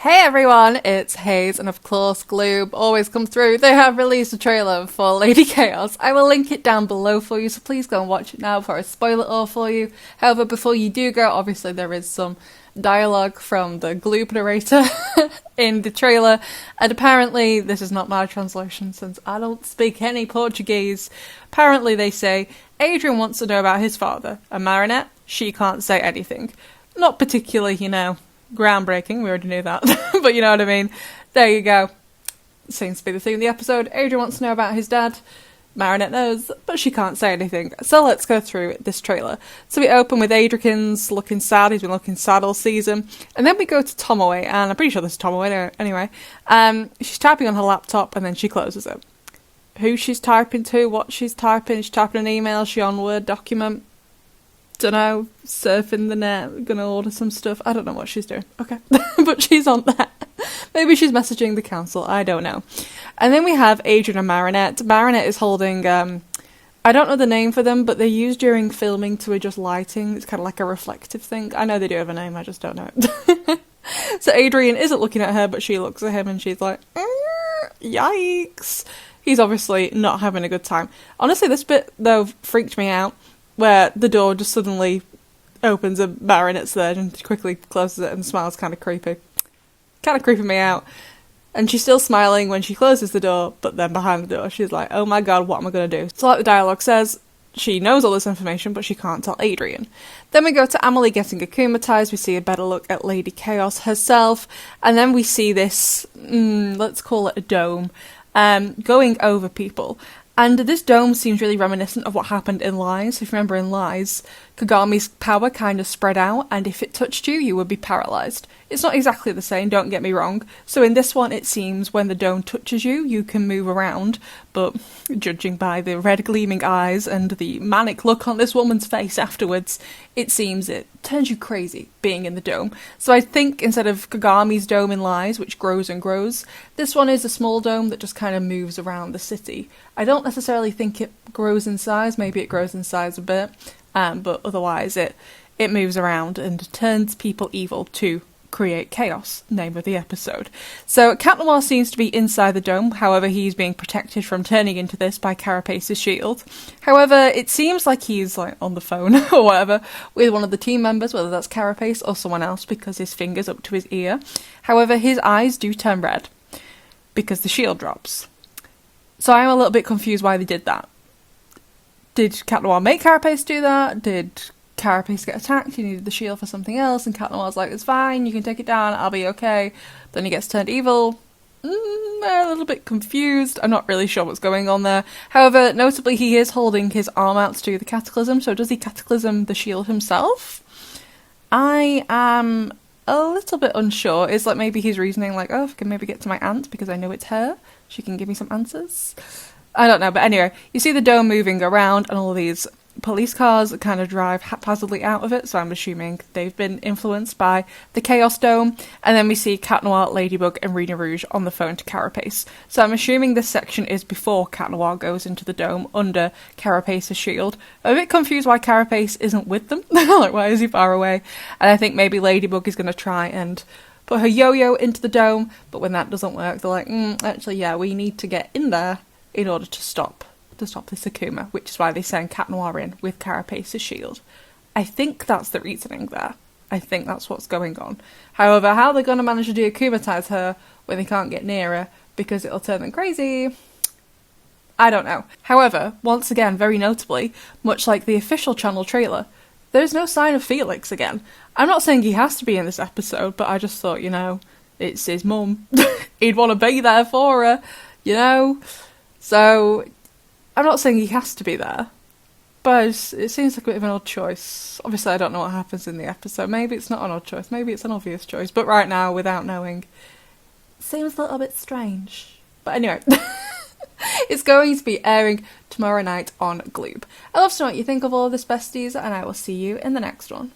Hey everyone, it's Hayes, and of course Gloob always come through. They have released a trailer for Lady Chaos. I will link it down below for you, so please go and watch it now before I spoil it all for you. However, before you do go, obviously there is some dialogue from the Gloob narrator in the trailer, and apparently this is not my translation since I don't speak any Portuguese. Apparently they say, Adrian wants to know about his father, a Marinette. She can't say anything. Not particularly, groundbreaking, we already knew that, but you know what I mean. There you go. Seems to be the theme of the episode. Adrian wants to know about his dad. Marinette knows, but she can't say anything. So let's go through this trailer. So we open with Adrian's looking sad. He's been looking sad all season. And then we go to Tomoe, and I'm pretty sure this is Tomoe anyway. She's typing on her laptop, and then she closes it. Who she's typing to, what she's typing. She's typing an email, she on Word document. Dunno, surfing the net, gonna order some stuff. I don't know what she's doing. Okay. But she's on there. Maybe she's messaging the council. I don't know. And then we have Adrian and Marinette. Marinette is holding, I don't know the name for them, but they're used during filming to adjust lighting. It's kind of like a reflective thing. I know they do have a name, I just don't know it. So Adrian isn't looking at her, but she looks at him and she's like, yikes. He's obviously not having a good time. Honestly, this bit, though, freaked me out. Where the door just suddenly opens and Marinette's there and she quickly closes it and smiles kind of creepy. Kind of creeping me out. And she's still smiling when she closes the door, but then behind the door she's like, oh my god, what am I going to do? So like the dialogue says, she knows all this information, but she can't tell Adrian. Then we go to Amelie getting akumatized, we see a better look at Lady Chaos herself, and then we see this, let's call it a dome, going over people. And this dome seems really reminiscent of what happened in Lies. If you remember in Lies, Kagami's power kind of spread out, and if it touched you, you would be paralysed. It's not exactly the same, don't get me wrong. So in this one, it seems when the dome touches you, you can move around, but judging by the red gleaming eyes and the manic look on this woman's face afterwards, it seems it turns you crazy being in the dome. So I think instead of Kagami's dome in Lies, which grows and grows, this one is a small dome that just kind of moves around the city. I don't necessarily think it grows in size, maybe it grows in size a bit, but otherwise it moves around and turns people evil to create chaos, name of the episode. So Cat Noir seems to be inside the dome, however he's being protected from turning into this by Carapace's shield. However, it seems like he's like on the phone or whatever with one of the team members, whether that's Carapace or someone else, because his finger's up to his ear. However, his eyes do turn red because the shield drops. So I'm a little bit confused why they did that. Did Cat Noir make Carapace do that? Did Carapace get attacked? He needed the shield for something else, and Cat Noir's like, it's fine, you can take it down, I'll be okay. Then he gets turned evil. They're a little bit confused. I'm not really sure what's going on there. However, notably, he is holding his arm out to do the Cataclysm, so does he Cataclysm the shield himself? I am a little bit unsure. It's like maybe he's reasoning like, oh, if I can maybe get to my aunt because I know it's her, she can give me some answers. I don't know, but anyway, you see the dome moving around and all these police cars kind of drive haphazardly out of it, so I'm assuming they've been influenced by the Chaos Dome. And then we see Cat Noir, Ladybug and Rena Rouge on the phone to Carapace. So I'm assuming this section is before Cat Noir goes into the dome under Carapace's shield. I'm a bit confused why Carapace isn't with them. Like, why is he far away? And I think maybe Ladybug is going to try and put her yo-yo into the dome, but when that doesn't work, they're like, actually, yeah, we need to get in there in order to stop this Akuma, which is why they send Cat Noir in with Carapace's shield. I think that's the reasoning there. I think that's what's going on. However, how they're going to manage to de-akumatize her when they can't get near her because it'll turn them crazy, I don't know. However, once again, very notably, much like the official channel trailer, there's no sign of Felix again. I'm not saying he has to be in this episode, but I just thought, it's his mum. He'd want to be there for her, So I'm not saying he has to be there, but it seems like a bit of an odd choice. Obviously, I don't know what happens in the episode. Maybe it's not an odd choice. Maybe it's an obvious choice. But right now, without knowing, it seems a little bit strange. But anyway, it's going to be airing tomorrow night on Gloob. I'd love to know what you think of all of this, besties, and I will see you in the next one.